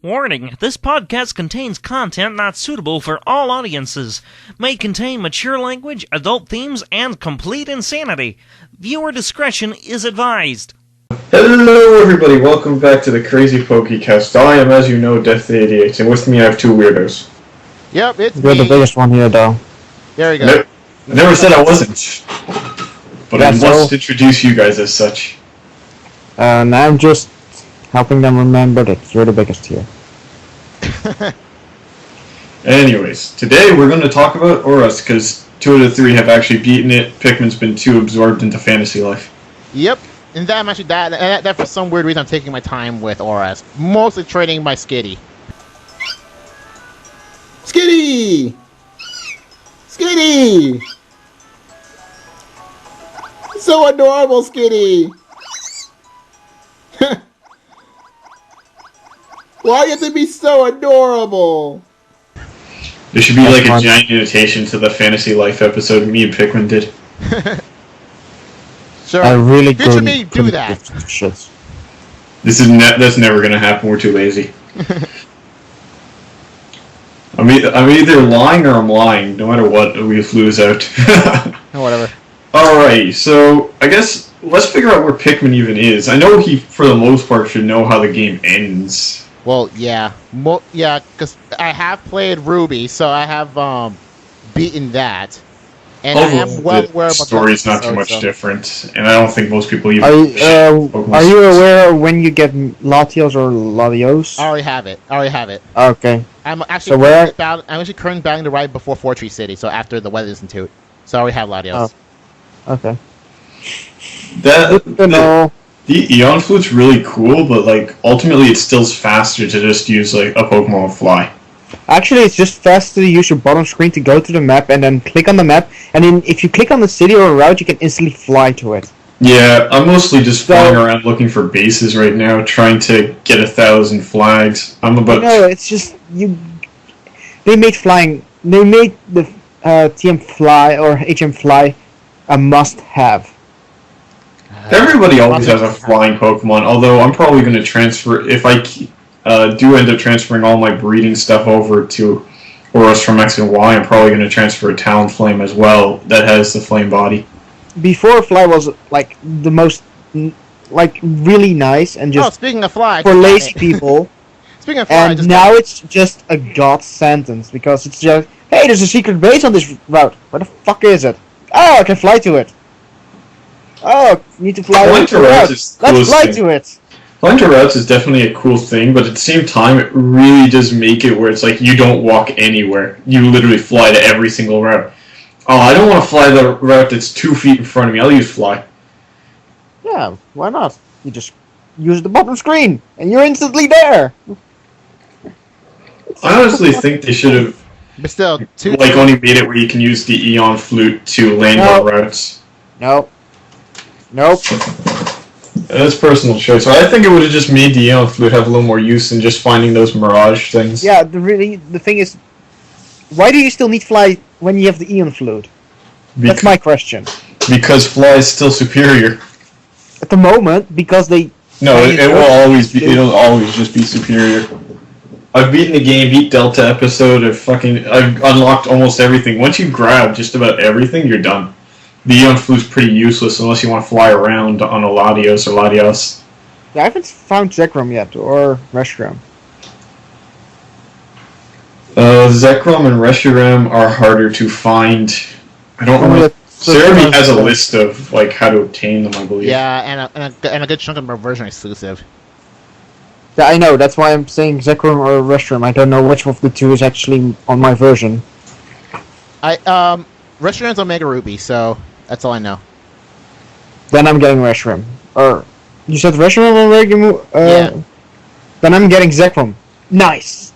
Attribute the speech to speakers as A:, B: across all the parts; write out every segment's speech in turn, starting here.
A: Warning, this podcast contains content not suitable for all audiences, may contain mature language, adult themes, and complete insanity. Viewer discretion is advised.
B: Hello everybody, welcome back to the CrazyPokeCast. I am, as you know, Death88, and with me I have two weirdos.
C: Yep, it's
D: You're
C: me.
D: the biggest one here, though.
C: There we go.
B: Nope. I never said I wasn't. But I must introduce you guys as such.
D: And I'm just helping them remember that you're the biggest here.
B: Anyways, today we're going to talk about ORAS, because 2 out of 3 have actually beaten it. Pikmin's been too absorbed into fantasy life.
C: Yep, and that I'm actually that for some weird reason I'm taking my time with ORAS. Mostly training my Skitty.
E: Skitty! Skitty! So adorable, Skitty! Why you have to be so adorable?
B: There should be like a giant invitation to the fantasy life episode me and Pikmin did.
C: Sure.
D: I really
C: Future me, do that.
D: Shit.
B: That's never going to happen, we're too lazy. I'm either lying or I'm lying. No matter what, we lose out.
C: Whatever.
B: Alright, so I guess let's figure out where Pikmin even is. I know he, for the most part, should know how the game ends.
C: Well, yeah. Yeah, because I have played Ruby, so I have beaten that. And I am well aware
B: the
C: about
B: story's not too much different, and I don't think most people even...
D: Are you aware when you get Latios or Latios?
C: I already have it.
D: Okay.
C: I'm actually currently battling the ride before Fortree City, so after the Weather Institute. So I already have Latios.
D: Oh. Okay.
B: The Eon Flute's really cool, but like ultimately it's still faster to just use like a Pokemon Fly.
D: Actually, it's just faster to use your bottom screen to go to the map and then click on the map, and then if you click on the city or a route, you can instantly fly to it.
B: Yeah, I'm mostly just flying around looking for bases right now, trying to get 1,000 flags. I'm about...
D: No, it's just They made the TM Fly or HM Fly a must-have.
B: Everybody always has a flying Pokemon, although I'm probably going to transfer, if I do end up transferring all my breeding stuff over to ORAS from X and Y, I'm probably going to transfer a Talonflame as well that has the flame body.
D: Before Fly was like the most really nice and just
C: speaking of Fly,
D: for lazy people.
C: Speaking of Fly,
D: and now it's just a god sentence because it's just, hey, there's a secret base on this route. Where the fuck is it? Oh, I can fly to it. Oh, need to fly to the route. Let's fly to it.
B: Flying to routes is definitely a cool thing, but at the same time, it really does make it where it's like you don't walk anywhere. You literally fly to every single route. Oh, I don't want to fly the route that's 2 feet in front of me. I'll use Fly.
D: Yeah, why not? You just use the bottom screen, and you're instantly there.
B: I honestly think they should have only made it where you can use the Eon Flute to land on routes.
D: Nope.
B: That's personal choice. I think it would have just made the Eon Flute have a little more use than just finding those Mirage things.
D: Yeah, the thing is, why do you still need Fly when you have the Eon Flute? That's my question.
B: Because Fly is still superior.
D: At the moment, because they...
B: No, it'll always just be superior. I've beaten the game, beat Delta episode, I've unlocked almost everything. Once you grab just about everything, you're done. The Eon Flute's pretty useless unless you want to fly around on a Latios or Latios.
D: Yeah, I haven't found Zekrom yet, or Reshiram.
B: Zekrom and Reshiram are harder to find. I don't know. Cerebi has a list of like how to obtain them, I believe.
C: Yeah, and a good chunk of them are version exclusive.
D: Yeah, I know. That's why I'm saying Zekrom or Reshiram. I don't know which of the two is actually on my version.
C: Reshiram's Omega Ruby, so that's all I know.
D: Then I'm getting Reshiram. Or you said Reshiram already?
C: Yeah.
D: Then I'm getting Zekrom. Nice.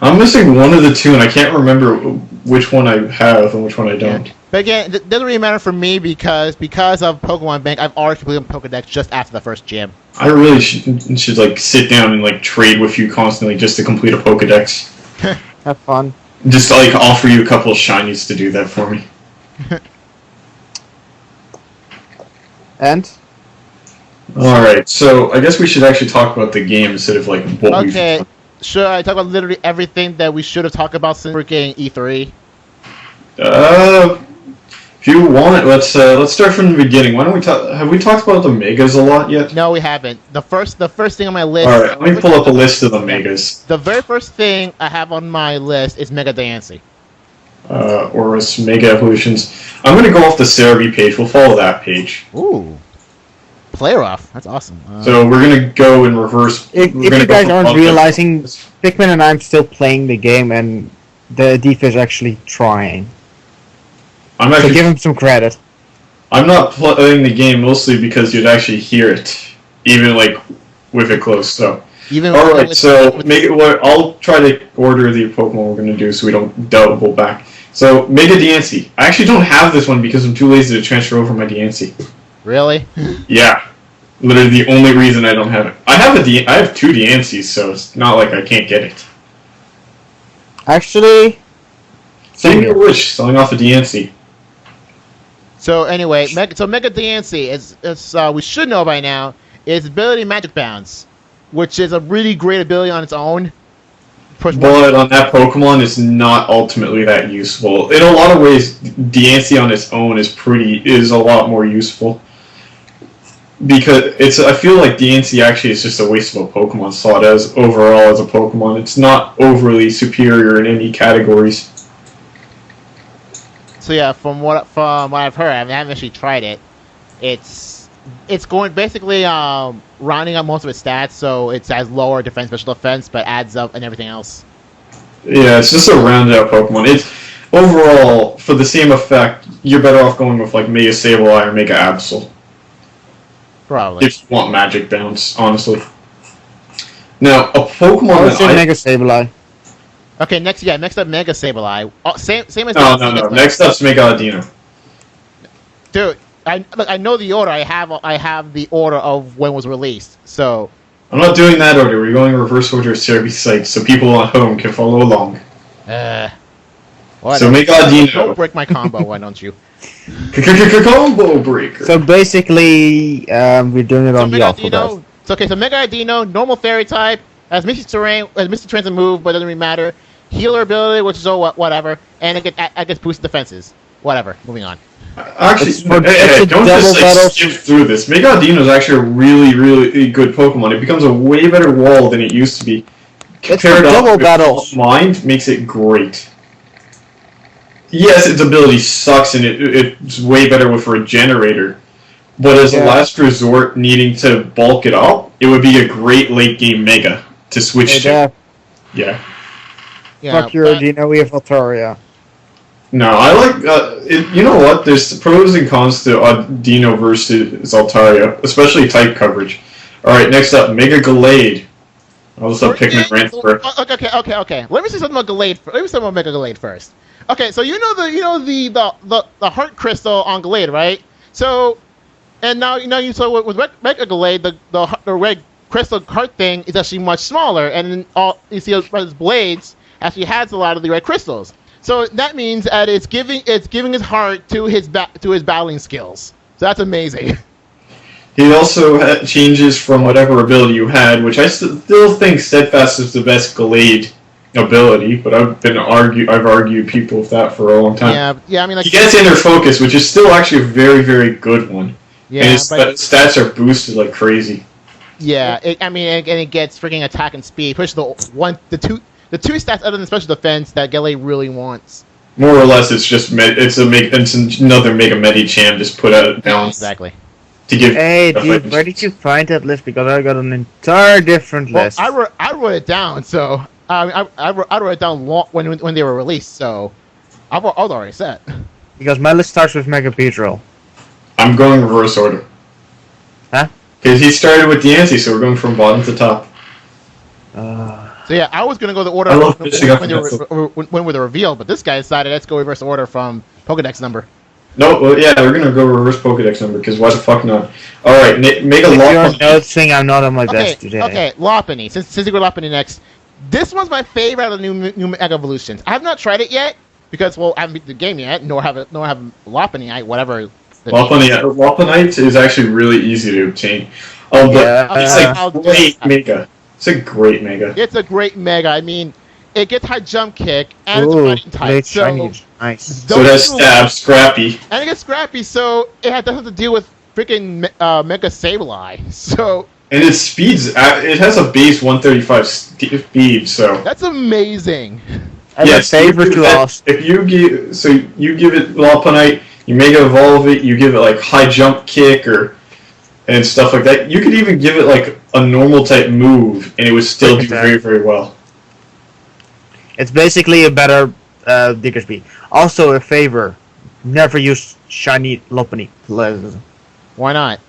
B: I'm missing one of the two, and I can't remember which one I have and which one I don't.
C: Yeah. But again, it doesn't really matter for me because of Pokemon Bank, I've already completed Pokedex just after the first gym.
B: I really should like sit down and like trade with you constantly just to complete a Pokedex.
D: Have fun.
B: Just like offer you a couple of shinies to do that for me.
D: And?
B: Alright, so I guess we should actually talk about the game instead of like what we've
C: Okay, should I talk about literally everything that we should have talked about since we're getting E3?
B: If you want, let's start from the beginning. Why don't we talk? Have we talked about the megas a lot yet?
C: No, we haven't. The first thing on my list.
B: All right, let me pull up a list of the megas.
C: The very first thing I have on my list is Mega Diancie.
B: ORAS Mega Evolutions. I'm gonna go off the Cerebi page. We'll follow that page.
C: Ooh, player off. That's awesome.
B: So we're gonna go in reverse.
D: If you guys aren't realizing, Pikmin and I'm still playing the game, and the Div is actually trying.
B: I'm actually,
D: so give him some credit.
B: I'm not playing the game mostly because you'd actually hear it, even like with it close. So, all right. So make it. I'll try to order the Pokemon we're gonna do so we don't double back. So Mega Diancie. I actually don't have this one because I'm too lazy to transfer over my Diancie.
C: Really?
B: Yeah. Literally the only reason I don't have it. I have two Diancies, so it's not like I can't get it.
D: Actually,
B: Same your wish, selling off a Diancie.
C: So anyway, Mega Diancie is we should know by now is ability Magic Bounce, which is a really great ability on its own.
B: But on that Pokemon, it's not ultimately that useful. In a lot of ways, Diancie on its own is a lot more useful. Because I feel like Diancie actually is just a waste of a Pokemon slot overall as a Pokemon. It's not overly superior in any categories.
C: So yeah, from what I've heard, I haven't actually tried it. It's going basically rounding up most of its stats, so it has lower defense, special defense, but adds up and everything else.
B: Yeah, it's just a rounded out Pokemon. It's overall for the same effect. You're better off going with like Mega Sableye or Mega Absol.
C: Probably.
B: If you want Magic Bounce, honestly. Now, a Pokemon
D: that Mega Sableye.
C: Okay, next up Mega Sableye. Same as
B: No. Next up's Mega Audino.
C: Dude, I know the order. I have the order of when it was released. So
B: I'm not doing that order. We're going reverse order of Cerebi sites so people at home can follow along. So Mega Audino.
C: Don't break my combo, why don't you?
B: Combo breaker.
D: So basically, we're doing it on the alphabet.
C: So Mega Audino, normal fairy type, has Misty Terrain, Misty Terrain's a move, but it doesn't really matter. Healer ability, which is whatever, and it gets boosted defenses. Whatever. Moving on.
B: Actually, don't just skip through this. Mega Audino is actually a really, really good Pokemon. It becomes a way better wall than it used to be. Compared to Mind makes it great. Yes, its ability sucks, and it's way better with Regenerator. But as a last resort, needing to bulk it up, it would be a great late game Mega to switch to. Yeah.
D: Fuck your Audino, we have Altaria.
B: No, I like. You know what? There's pros and cons to Audino versus Altaria, especially type coverage. All right, next up, Mega Gallade. I'll just Pikmin rant first.
C: Okay. Let me say something about Gallade. Let me say something about Mega Gallade first. Okay, so you know the heart crystal on Gallade, right? So, and now with Mega Gallade, the red crystal heart thing is actually much smaller, and you see his blades actually has a lot of the red crystals. So that means that it's giving his heart to his battling skills. So that's amazing.
B: He also changes from whatever ability you had, which I still think Steadfast is the best Gallade ability, but I've argued people with that for a long time.
C: Yeah. I mean, like,
B: he gets Inner Focus, which is still actually a very, very good one.
C: Yeah,
B: and his stats are boosted like crazy.
C: Yeah, and it gets freaking attack and speed, push the two stats other than special defense that Gallade really wants.
B: More or less, it's another Mega Medicham just put out of balance.
C: Exactly.
B: To give.
D: Hey, dude, where did you find that list? Because I got an entire different list.
C: I wrote it down, so I wrote it down when they were released, so I was already set.
D: Because my list starts with Mega Petrol.
B: I'm going reverse order.
D: Huh?
B: Because he started with Diancie, so we're going from bottom to top.
C: So yeah, I was gonna go the order when we were revealed, but this guy decided let's go reverse order from Pokedex number.
B: No, well, yeah, we're gonna go reverse Pokedex number because why the fuck not? All right, Mega Lopunny.
D: You're noticing I'm not on my best today.
C: Okay, Lopunny. Since you go Lopunny next, this one's my favorite out of the new Mega Evolutions. I have not tried it yet because I haven't beat the game yet, nor have Lopunny, whatever.
B: Lopunite is actually really easy to obtain. But
C: Okay,
B: it's
C: I'll
B: a
C: do
B: great
C: that.
B: Mega. It's a great Mega.
C: It's a great Mega. I mean, it gets high jump kick and it's
D: Ooh,
C: fighting type.
D: great
C: So
D: shiny. Nice.
B: So it has stab, scrappy.
C: and it gets scrappy, so it doesn't have to deal with freaking Mega Sableye. So
B: And its speeds, it has a base 135 speed, so...
C: that's amazing.
D: I have a favor to ask.
B: If you give it Lopunite, you Mega Evolve it, you give it like high jump kick and stuff like that. You could even give it like a normal type move, and it would still do very, very well.
D: It's basically a better Diggersby. Also, a favor: never use shiny Lopunny.
C: Why not?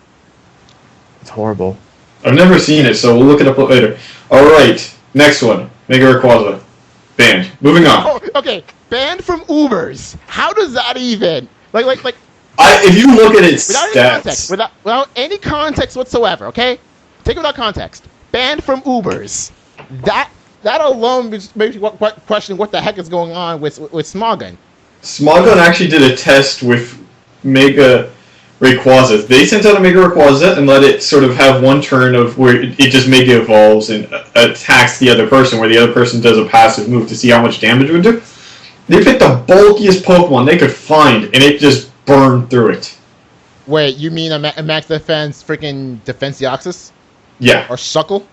D: It's horrible.
B: I've never seen it, so we'll look it up later. Alright, next one. Mega Rayquaza. Banned. Moving on.
C: Oh, okay. Banned from Ubers. How does that even like?
B: If you look at its
C: Without any context,
B: stats...
C: without any context whatsoever, okay? Take it without context. Banned from Ubers. That alone makes you question what the heck is going on with Smogon.
B: Smogon actually did a test with Mega Rayquaza. They sent out a Mega Rayquaza and let it sort of have one turn of where it just Mega Evolves and attacks the other person, where the other person does a passive move to see how much damage it would do. They picked the bulkiest Pokemon they could find, and it just burned through it.
C: Wait, you mean a max defense freaking Defenseoxys?
B: Yeah.
C: Or Suckle?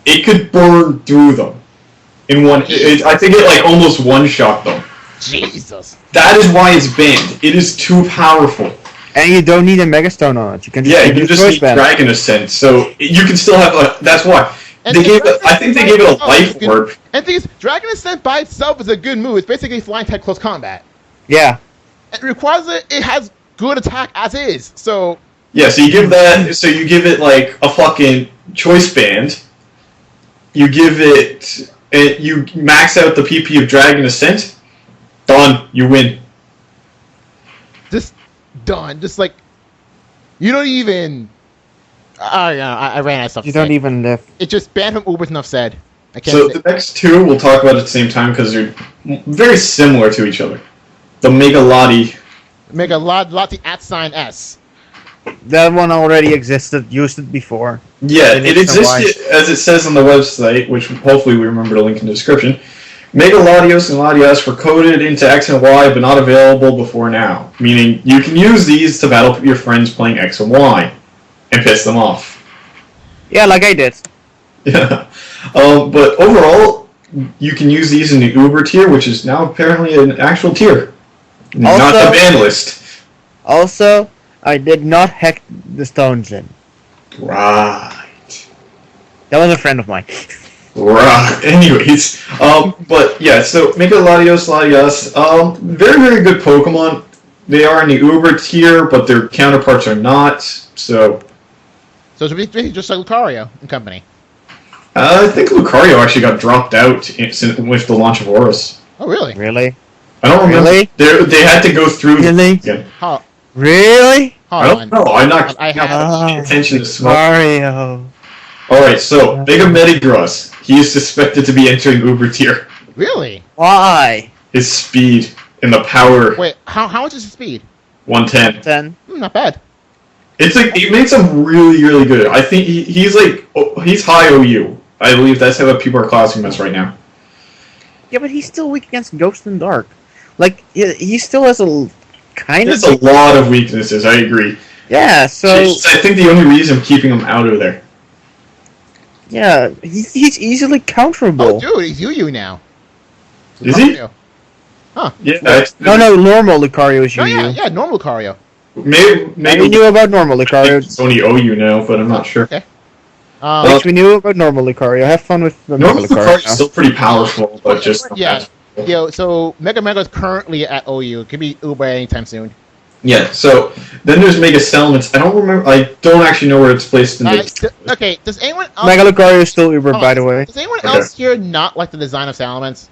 B: It could burn through them. In one... I think it like almost one-shot them.
C: Jesus.
B: That is why it's banned. It is too powerful.
D: And you don't need a Mega Stone on it. You can just
B: You just need Dragon Ascent, so you can still have... that's why. I think they gave it a Life Orb.
C: And the thing is, Dragon Ascent by itself is a good move. It's basically flying type close combat.
D: Yeah.
C: It requires it has good attack as is, so...
B: Yeah, so you give that... So you give it, like, a fucking Choice Band. You give it... You max out the PP of Dragon Ascent. Done. You win.
C: Just done. Just like... You don't even... I ran out of stuff
D: You
C: to
D: don't
C: say.
D: even live.
C: It just banned from Ubers, enough said. I can't
B: So
C: say.
B: the next two we'll talk about at the same time because they're very similar to each other. The Mega Lottie.
C: Make a Lottie @S.
D: That one already existed. Used it before.
B: Yeah,
D: It
B: it
D: makes no
B: existed, as it says on the website, which hopefully we remember to link in the description. Mega Latios and Latias were coded into X and Y, but not available before now. Meaning, you can use these to battle your friends playing X and Y, and piss them off.
D: Yeah, like I did.
B: Yeah. But overall, you can use these in the Uber tier, which is now apparently an actual tier. Not the ban list.
D: Also, I did not hack the stones in.
B: Right.
D: That was a friend of mine.
B: Right. Anyways, but yeah, so Mega Latios, Latias, very, very good Pokemon. They are in the Uber tier, but their counterparts are not, so...
C: So it's basically just like Lucario and company.
B: I think Lucario actually got dropped out with the launch of ORAS.
C: Oh, really?
D: Really?
B: I don't remember.
D: Really?
B: They had to go through
D: Really?
B: again.
C: Huh.
D: Really?
B: I don't know. I'm not
C: I
B: paying attention to smoke.
D: Mario.
B: Alright, so, Mega Metagross. He is suspected to be entering Uber tier.
C: Really?
D: Why?
B: His speed and the power,
C: Wait, how much is his speed?
B: 110.
D: 10.
C: Not bad.
B: It's like, it makes him really, really good. I think he's like, he's high OU. I believe that's how people are classing him as right now.
D: Yeah, but he's still weak against Ghost and Dark. Like, he still has a kind
B: There's
D: of...
B: a lot of weaknesses, I agree.
D: Yeah, so...
B: I think the only reason I'm keeping him out of there.
D: Yeah, he's easily counterable.
C: Oh, dude, he's UU now.
B: Is he?
C: Huh.
B: Yeah.
D: No, normal Lucario is
C: Oh,
D: UU.
C: yeah, normal Lucario.
B: Maybe
D: We knew about normal Lucario.
B: it's only OU now, but I'm not sure.
C: Okay.
D: Which we knew about normal Lucario. Have fun with the
B: Normal
D: normal
B: Lucario is
D: Lucario.
B: still pretty powerful, but just...
C: Yeah. So Mega is currently at OU. It could be Uber anytime soon.
B: Yeah, so then there's Mega Salamence. I don't remember. I don't actually know where it's placed in the.
C: Okay, does anyone else...
D: Mega Lucario is still Uber, by the way.
C: Does anyone else here not like the design of Salamence?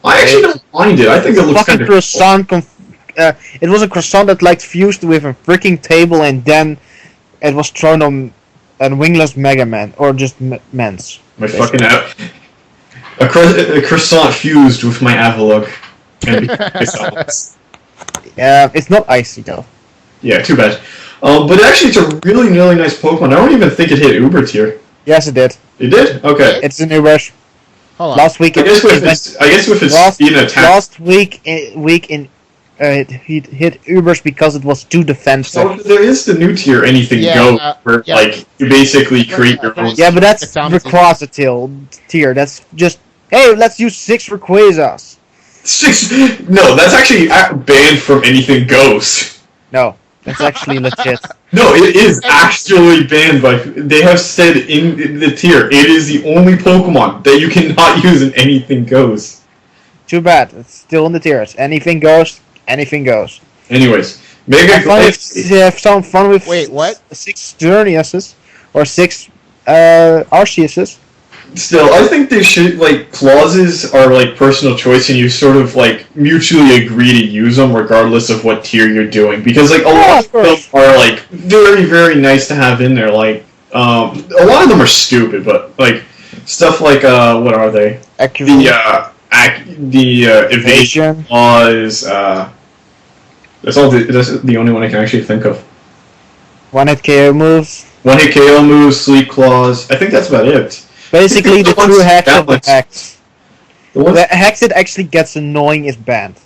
B: I actually don't mind it. I think it looks
D: Fucking
B: kind of.
D: croissant. It was a croissant that like fused with a freaking table, and then it was thrown on a wingless Mega Man or just Mens.
B: My fucking a croissant fused with my Avalugg. And became Salamence.
D: It's not icy though.
B: Yeah, too bad. But actually, it's a really, really nice Pokemon. I don't even think it hit Uber tier.
D: Yes, it did.
B: It did? Okay.
D: It's in Ubers.
C: Hold on.
D: Last week,
B: I guess with its speed and attack.
D: Last week it hit Ubers because it was too defensive.
B: So there is the new tier, anything go, where like you basically create your own.
D: Yeah, but that's Rayquaza tier. That's just, hey, let's use 6 Rayquazas.
B: 6? No, that's actually banned from anything goes.
D: No, that's actually legit.
B: No, it is actually banned by. They have said in the tier, it is the only Pokemon that you cannot use in anything goes.
D: Too bad. It's still in the tiers. Anything goes. Anything goes.
B: Anyways, Mega
D: have some fun with.
C: Wait, what?
D: 6 Journeyuses or 6 Arceuses.
B: Still, I think they should, like, clauses are, like, personal choice, and you sort of, like, mutually agree to use them regardless of what tier you're doing. Because, like, a lot of them are, like, very, very nice to have in there. Like, a lot of them are stupid, but, like, stuff like, what are they? The evasion clause, that's the only one I can actually think of.
D: One-hit KO moves.
B: One-hit KO moves, sleep clause. I think that's about it.
D: Basically, the true hex of the hex. The hex that actually gets annoying is banned.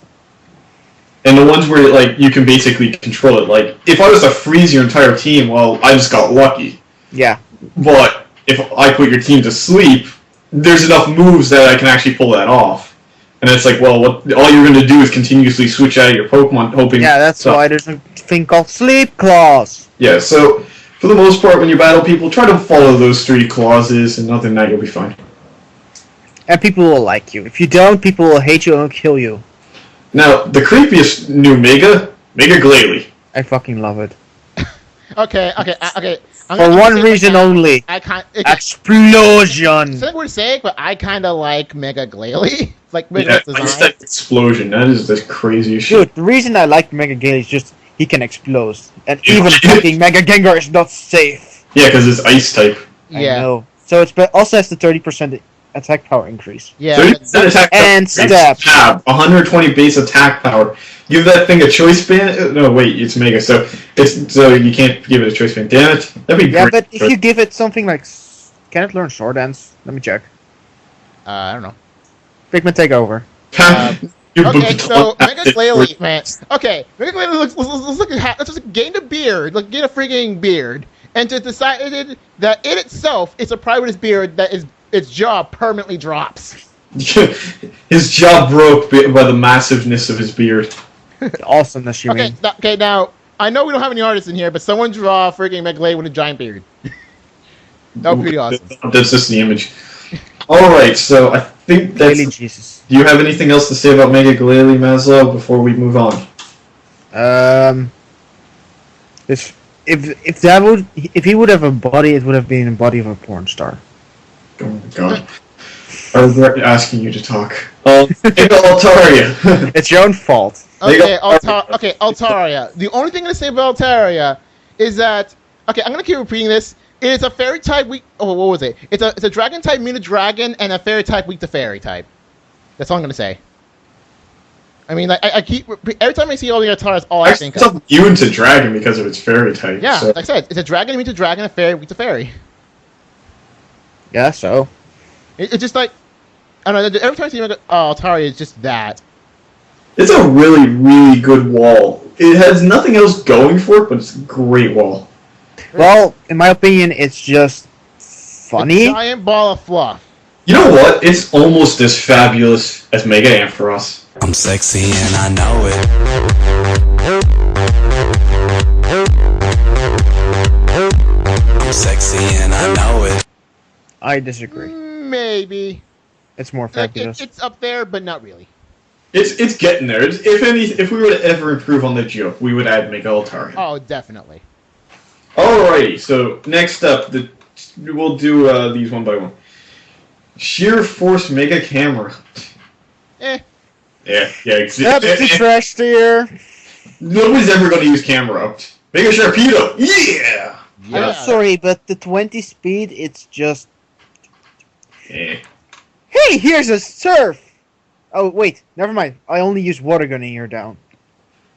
B: And the ones where, like, you can basically control it. Like, if I was to freeze your entire team, well, I just got lucky.
D: Yeah.
B: But if I put your team to sleep, there's enough moves that I can actually pull that off. And it's like, well, all you're going to do is continuously switch out of your Pokemon, hoping...
D: Yeah, that's why there's a thing called Sleep Clause.
B: Yeah, so, for the most part, when you battle people, try to follow those 3 clauses, and other than that, you'll be fine.
D: And people will like you. If you don't, people will hate you and kill you.
B: Now, the creepiest new Mega Glalie.
D: I fucking love it.
C: Okay.
D: For one reason only. Explosion!
C: Something we're saying, but I kind of like Mega Glalie. Like Mega design.
B: That explosion. That is the craziest shit.
D: Dude, the reason I like Mega Glalie is just he can explode. And even fucking Mega Gengar is not safe.
B: Yeah, because it's ice type.
D: Yeah. I know. So it's also has the 30% attack power increase.
C: Yeah.
B: 30% attack power.
D: And step.
B: 120 base attack power. Give that thing a choice band. No, wait, it's Mega, so you can't give it a choice band. Damn it. That'd be great.
D: Yeah, but if you give it something like, can it learn Sword Dance? Let me check.
C: I don't know.
D: Figment, take over.
C: Okay, so Mega Glalie, man. Okay, Mega Glalie let's just gain a beard, like gain a freaking beard, and just decided that it itself is a private's beard that is its jaw permanently drops.
B: His jaw broke by the massiveness of his beard.
D: Awesomeness, you mean?
C: Okay, now I know we don't have any artists in here, but someone draw freaking Mega Glalie with a giant beard. That would be pretty awesome.
B: That's just the image. Alright, so I think that's...
D: Glalie Jesus.
B: Do you have anything else to say about Mega Glalie, Maslow, before we move on?
D: If he would have a body, it would have been a body of a porn star.
B: Oh my god. I regret asking you to talk. Mega Altaria.
D: It's your own fault.
C: Okay, Altaria. The only thing I'm going to say about Altaria is that... Okay, I'm going to keep repeating this. It's a fairy type weak... Oh, what was it? It's a dragon type immune to dragon and a fairy type weak to fairy type. That's all I'm going to say. I mean, like, I keep... Every time I see all the Altaria, that's all I think of.
B: It's immune to dragon because of its fairy type.
C: Yeah,
B: so.
C: like I said, it's a dragon immune to dragon and a fairy weak to fairy.
D: Yeah, so...
C: It's just like... I don't know, every time I see Altaria, it's just that.
B: It's a really, really good wall. It has nothing else going for it, but it's a great wall.
D: Well, in my opinion, it's just funny.
C: A giant ball of fluff.
B: You know what? It's almost as fabulous as Mega Ampharos.
F: I'm sexy and I know it. I'm sexy and I know it.
D: I disagree.
C: Maybe.
D: It's more fabulous.
C: It's up there, but not really.
B: It's getting there. If we were to ever improve on the joke, we would add Mega Altaria.
C: Oh, definitely.
B: Alrighty, so next up, we'll do these one by one. Sheer Force Mega Camera.
C: Yeah.
D: That's the trash tier.
B: Nobody's ever going to use Camera Up. Mega Sharpedo. Yeah!
D: I'm sorry, but the 20 speed, it's just...
B: Eh.
D: Hey, here's a surf! Oh, wait, never mind. I only use Water Gun in here down.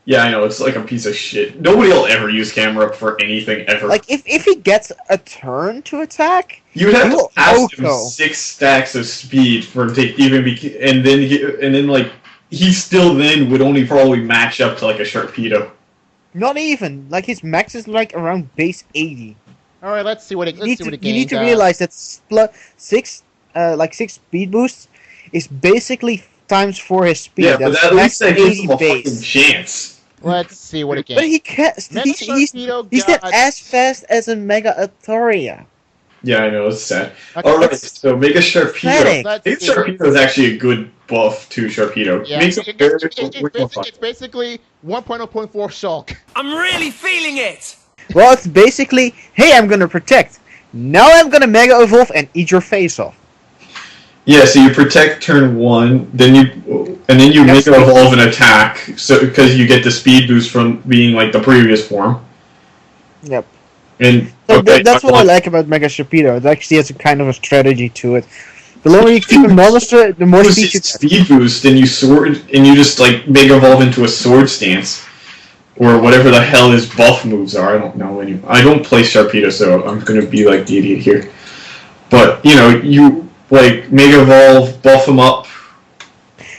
B: Yeah, I know, it's like a piece of shit. Nobody will ever use camera up for anything ever.
D: Like, if he gets a turn to attack,
B: you would have to
D: will
B: ask him
D: auto.
B: 6 stacks of speed for him to even be, and then like he still then would only probably match up to like a Sharpedo.
D: Not even. Like, his max is like around base 80.
C: All right, let's see what it.
D: You
C: Let's
D: need
C: see
D: to,
C: what it
D: you need
C: gains.
D: to realize that 6 speed boosts is basically times 4 his speed.
B: Yeah, but
D: That's
B: at least that gives him a
D: base.
B: fucking chance.
C: Let's see what it gains.
D: But he can't.
C: Mega
D: He's
C: Sharpedo
D: not
C: got-
D: as fast as a Mega Athoria.
B: Yeah, I know, it's sad.
C: Okay,
B: Alright,
C: let's-
B: so Mega Sharpedo.
D: Pathetic.
C: Let's
B: Mega
C: see.
B: Sharpedo is actually a good buff to Sharpedo.
C: Yeah,
B: Makes it very
C: it's basically 1.0.4 Shulk.
G: I'm really feeling it!
D: Well, it's basically, hey, I'm gonna protect. Now I'm gonna Mega Evolve and eat your face off.
B: Yeah, so you protect turn 1, then you Mega Evolve and attack, so because you get the speed boost from being like the previous form.
D: Yep.
B: And
D: So
B: okay,
D: that's what I like about Mega Sharpedo. It actually has a kind of a strategy to it. The lower you keep a monster, the more speed you get.
B: speed boost, and you just like Mega Evolve into a sword stance. Or whatever the hell his buff moves are, I don't know anymore. I don't play Sharpedo, so I'm gonna be like the idiot here. But, you like Mega Evolve, buff him up.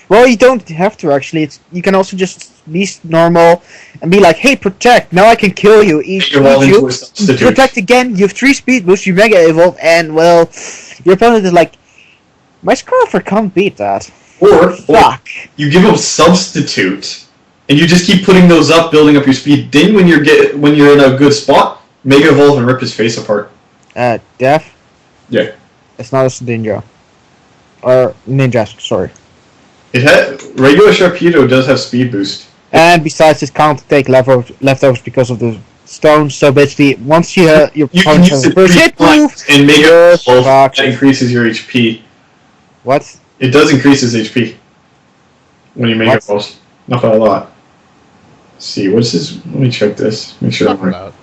D: Well, you don't have to actually. You can also just be normal and be like, hey, protect. Now I can kill you. Eat
B: Mega Evolve into
D: you.
B: a substitute.
D: Protect again. You have 3 speed boosts. You Mega Evolve, and well, your opponent is like, my Scarfer can't beat that.
B: Or
D: Fuck.
B: you give him substitute, and you just keep putting those up, building up your speed. Then when you're in a good spot, Mega Evolve and rip his face apart.
D: Def?
B: Yeah.
D: It's not a Ninja. Or Ninja, sorry.
B: Regular Sharpedo does have speed boost.
D: And besides, it can't take leftovers because of the stones. So basically, once your
B: You can
D: opponent
B: use
D: has a
B: it
D: first
B: 3
D: hit move,
B: times and Mega Evolve,
D: fuck.
B: that increases your HP.
D: What?
B: It does increase his HP when you Mega
D: What?
B: Evolve. Not by a lot. Let's see, what's his? Let me check this. Make sure I'm right.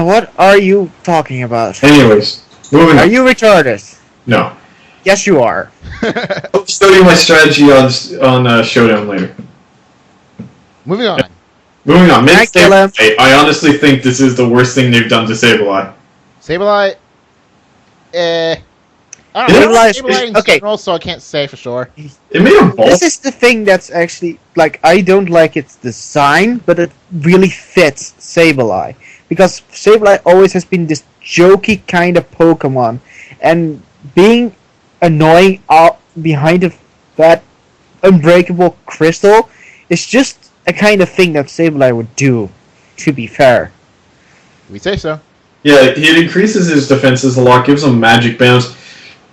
D: What are you talking about?
B: Anyways, moving
D: Are
B: on.
D: you retarded?
B: No.
D: Yes, you are.
B: I'll show you my strategy on Showdown later.
C: Moving on.
B: Moving on.
D: I kill him.
B: I honestly think this is the worst thing they've done to Sableye.
C: Sableye. I don't
B: Yeah,
C: know.
D: Sableye-
C: Sableye in
D: okay.
C: general, so I can't say for sure.
B: It made a ball.
D: This is the thing that's actually, like, I don't like its design, but it really fits Sableye. Because Sableye always has been this jokey kind of Pokemon, and being annoying out behind that unbreakable crystal is just a kind of thing that Sableye would do, to be fair.
C: We say so.
B: Yeah, it increases his defenses a lot, gives him magic bounce.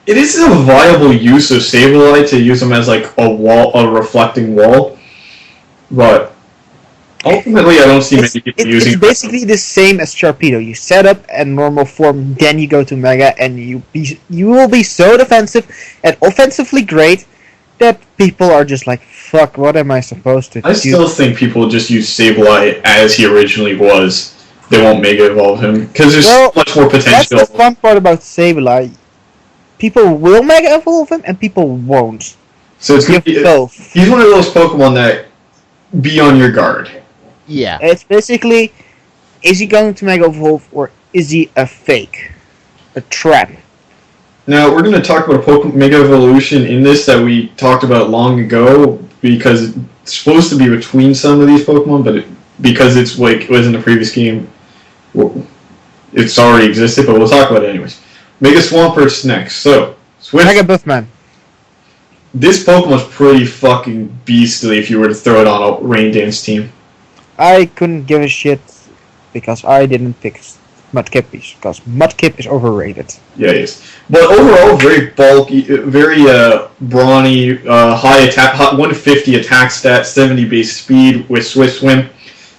B: It is a viable use of Sableye to use him as like a reflecting wall, but ultimately I don't see many people using.
D: It's basically the same as Sharpedo. You set up a normal form, then you go to Mega, and you will be so defensive and offensively great that people are just like, fuck, what am I supposed to do?
B: I still think people just use Sableye as he originally was. They won't Mega Evolve him because there's so much more
D: That's
B: potential.
D: the fun part about Sableye. People will Mega Evolve him, and people won't.
B: So it's
D: You
B: gonna be,
D: have both.
B: he's one of those Pokemon that be on your guard.
C: Yeah.
D: It's basically, is he going to Mega Evolve, or is he a fake? A trap?
B: Now, we're going to talk about a Pokemon Mega Evolution in this that we talked about long ago because it's supposed to be between some of these Pokemon, but because it's like it was in the previous game, it's already existed, but we'll talk about it anyways. Mega Swampert's next. So, Swift.
D: Mega Buffman.
B: This Pokemon's pretty fucking beastly if you were to throw it on a Rain Dance team.
D: I couldn't give a shit because I didn't pick Mudkip because Mudkip is overrated.
B: Yeah, it is. But overall, very bulky, very brawny, high attack, 150 attack stat, 70 base speed with Swift Swim.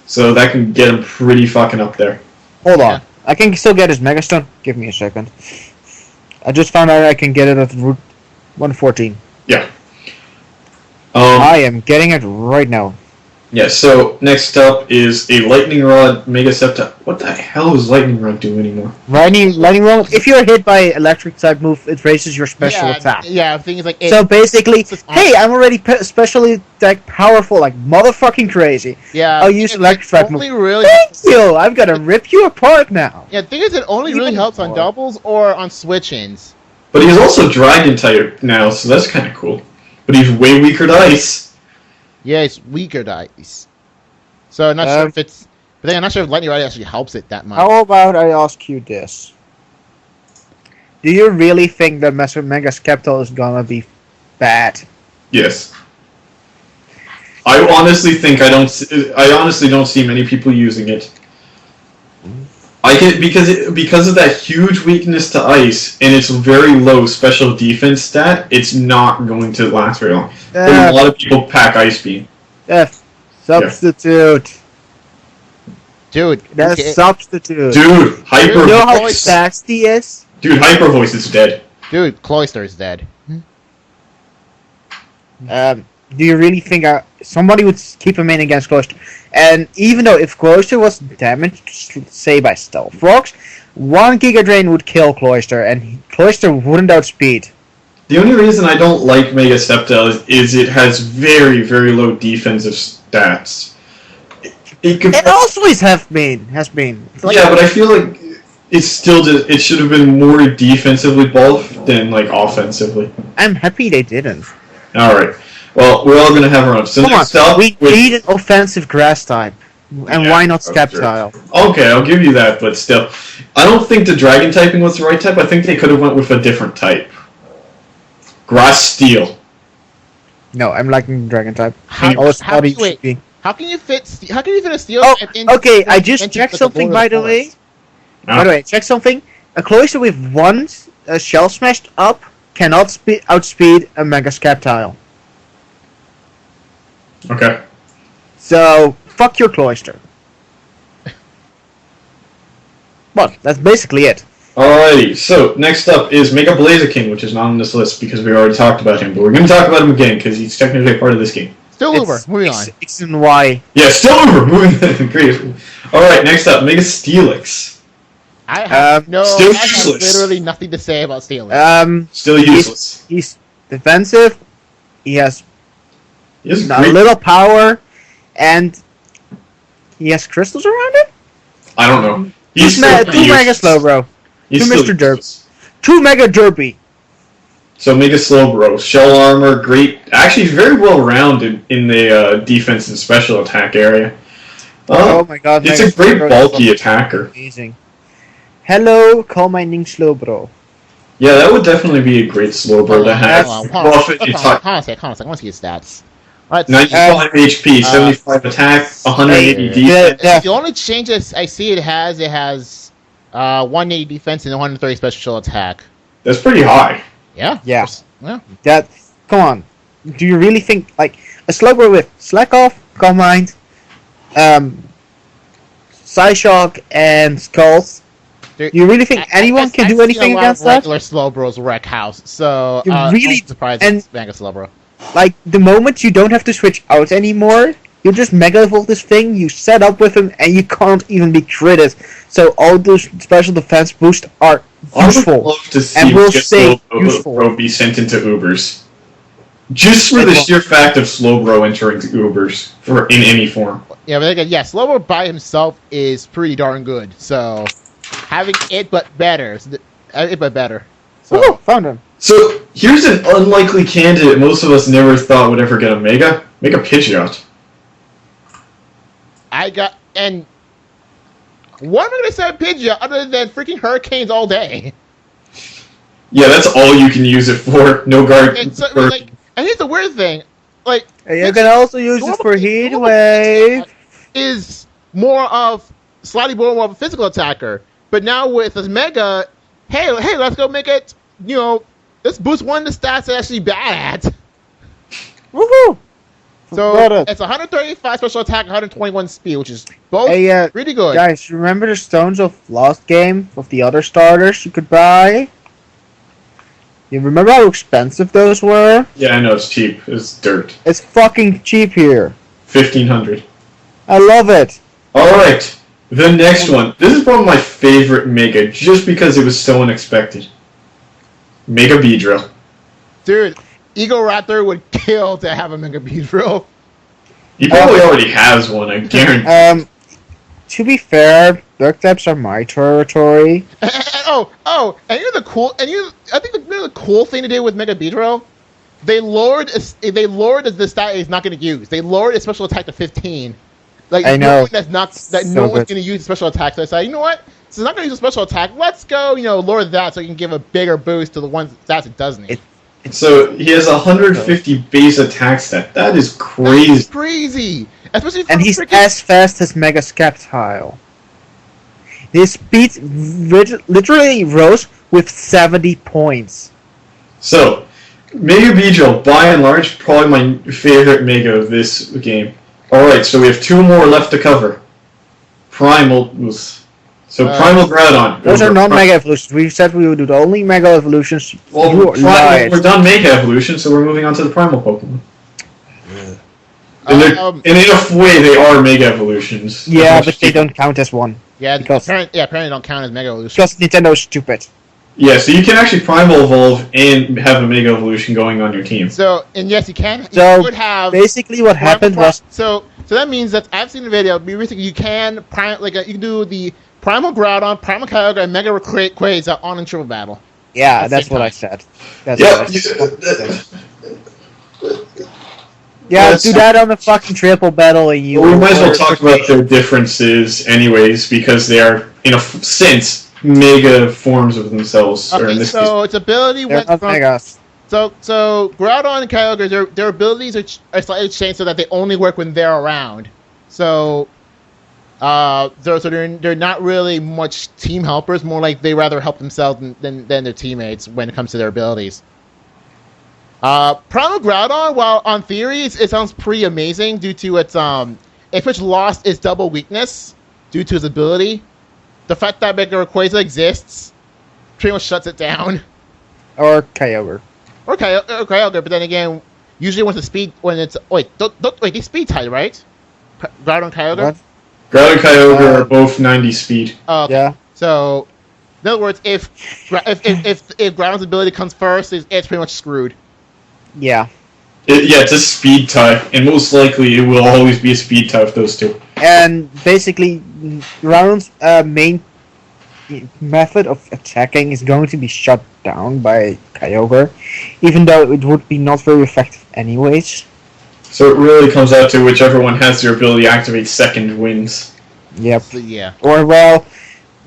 B: So that can get him pretty fucking up there.
D: Hold on. I can still get his Mega Stone. Give me a second. I just found out I can get it at Route 114.
B: Yeah.
D: I am getting it right now.
B: Yeah, so next up is a Lightning Rod Mega Septa. What the hell does Lightning Rod do anymore?
D: Lightning Rod, if you're hit by electric type move, it raises your special attack.
C: Yeah, things like
D: So basically, hey, I'm already specially like powerful, like motherfucking crazy.
C: Yeah,
D: I'll use electric type move.
C: Really
D: Thank you! I'm gonna rip you apart now.
C: Yeah, the thing is, it only really helps on doubles or on switch-ins.
B: But he's also Dragon type now, so that's kind of cool. But he's way weaker to Ice.
C: Yeah, it's weaker dice. So I'm not sure if it's... But then I'm not sure if Lightning Rod actually helps it that much.
D: How about I ask you this? Do you really think that Mega Skeptile is gonna be bad?
B: Yes. I honestly don't see many people using it. Because of that huge weakness to Ice and its very low special defense stat, it's not going to last very long. A lot of people pack Ice Beam.
D: Substitute.
C: Dude,
D: That's substitute.
B: Dude, Hyper
D: You know how
B: Voice.
D: fast he is?
B: Dude, Hyper Voice is dead.
C: Dude, Cloyster is dead.
D: Do you really think somebody would keep him in against Cloyster? And even though if Cloyster was damaged, say by Stealth Rocks, 1 Giga Drain would kill Cloyster, and Cloyster wouldn't outspeed.
B: The only reason I don't like Mega Septile is it has very, very low defensive stats.
D: It always has been. Like,
B: yeah, but I feel like it should have been more defensively buffed than like offensively.
D: I'm happy they didn't.
B: Alright. Well, we're all gonna have our own. So next up,
D: we need an offensive grass type. And why not Skeptile?
B: Okay, I'll give you that, but still. I don't think the Dragon typing was the right type. I think they could have went with a different type. Grass Steel.
D: No, I'm liking Dragon type.
C: How can you fit a Steel type in?
D: Okay, I just checked something, by the way. By the way, check something. A Cloyster with one Shell Smashed up cannot outspeed a Mega Skeptile.
B: Okay.
D: So, fuck your Cloyster. Well, that's basically it.
B: Alrighty, so next up is Mega Blaziken, which is not on this list because we already talked about him, but we're going to talk about him again because he's technically a part of this game.
C: Still Uber, moving on.
D: X and Y.
B: Yeah, still Uber, moving on. Great. Alright, next up, Mega Steelix.
C: I have
B: useless.
C: literally nothing to say about Steelix.
B: Still useless.
D: He's defensive, he has
B: He has
D: a little power, and he has crystals around him?
B: I don't know.
D: He's 2 Mega Slowbro. 2 Mr. Derp. 2 Mega Derpy.
B: So Mega Slowbro, Shell Armor, great. Actually, he's very well rounded in the defense and special attack area.
D: Oh my god,
B: it's
D: Mega
B: a great
D: Slowbro
B: bulky attacker.
D: Amazing. Hello, call my name Slowbro.
B: Yeah, that would definitely be a great Slowbro to have.
C: Hold on a sec. I want to see his stats. Right,
B: 95 HP, 75 attack, 180 defense.
C: The only changes I see it has 180 defense and 130 special attack.
B: That's pretty high.
C: Yeah.
D: Yeah.
C: Yeah.
D: Come on. Do you really think, like, a Slowbro with Slack Off, Calm Mind, Psyshock, and Skulls? Do you really think anyone can do anything against that?
C: Regular Slowbros wreck house, so
D: really
C: I'm surprised
D: and
C: it's Mega Slowbro.
D: Like, the moment you don't have to switch out anymore, you just Mega Evolve this thing, you set up with him, and you can't even be critted. So all those special defense boosts are useful.
B: I would love to see
D: and will stay useful.
B: Slowbro be sent into Ubers. Just for the sheer fact of Slowbro entering Ubers in any form.
C: Yeah, but again, Slowbro by himself is pretty darn good. So having it but better. So,
D: Woohoo! Found him.
B: So here's an unlikely candidate most of us never thought would ever get a Mega Pidgeot.
C: And what am I going to say Pidgeot other than freaking hurricanes all day?
B: Yeah, that's all you can use it for. No guard.
C: And here's the weird thing. Like,
D: you can also use it for Heat Wave.
C: Is slightly more of a physical attacker. But now with this Mega, hey, let's go make it, let's boost one of the stats that's actually bad at.
D: Woohoo!
C: So it's 135 special attack, 121 speed, which is both pretty good.
D: Guys, remember the Stones of Lost game of the other starters you could buy? You remember how expensive those were?
B: Yeah, I know, it's cheap. It's dirt.
D: It's fucking cheap here.
B: 1500.
D: I love it.
B: Alright, the next one. This is probably my favorite Mega, just because it was so unexpected. Mega Beedrill.
C: Dude, Eagle Raptor would kill to have a Mega Beedrill.
B: He probably already has one, I guarantee.
D: To be fair, Dark types are my territory.
C: And you know the cool, I think the cool thing to do with Mega Beedrill, they lowered the stat he's not going to use. They lowered his special attack to 15. Like,
D: I know.
C: No one's going to use special attack. So I said, you know what? So it's not going to use a special attack. Let's go, lower that so you can give a bigger boost to the ones that it doesn't need.
B: So he has 150 base attack stat. That is crazy.
C: That's crazy. Especially for
D: And he's as fast as Mega Skeptile. His speed literally rose with 70 points.
B: So, Mega Beedrill, by and large, probably my favorite Mega of this game. Alright, so we have 2 more left to cover. Primal Groudon.
D: Those are not Mega Evolutions. We said we would do the only Mega Evolutions.
B: Well, we're done Mega Evolution, so we're moving on to the Primal Pokemon. And in a way, they are Mega Evolutions.
D: Yeah, but they don't count as one.
C: Yeah, apparently don't count as Mega Evolution.
D: Because Nintendo's stupid.
B: Yeah, so you can actually Primal Evolve and have a Mega Evolution going on your team.
C: So, and yes, you can.
D: So,
C: you would have
D: basically what happened was...
C: So that means that I've seen the video, basically you can do the Primal Groudon, Primal Kyogre, and Mega Rayquaza on in triple battle.
D: Yeah, that's what I said. Yeah, do that on the fucking triple battle and you...
B: Well, we might as well talk about their differences anyways, because they are, in a sense, Mega forms of themselves.
C: Okay,
B: or in this
C: so
B: case.
C: its ability went from...
D: Megas.
C: So Groudon and Kyogre, their abilities are slightly changed so that they only work when they're around. So, they're not really much team helpers. More like they rather help themselves than their teammates when it comes to their abilities. Primal Groudon, while on theory it sounds pretty amazing due to its which lost its double weakness due to its ability. The fact that Mega Rayquaza exists pretty much shuts it down.
D: Or Kyogre.
C: Or Kyogre, but then again, usually when it's they speed tied, right? Groudon and Kyogre?
D: What?
B: Groudon and Kyogre are both 90 speed.
C: Okay.
D: Yeah.
C: So, in other words, if Groudon's ability comes first, it's pretty much screwed.
D: Yeah.
B: It's a speed type, and most likely it will always be a speed type, those two.
D: And basically, Groudon's main method of attacking is going to be shut down by Kyogre, even though it would be not very effective anyways.
B: So it really comes out to whichever one has their ability to activate second wins.
D: Yep.
C: So, yeah.
D: Or, well,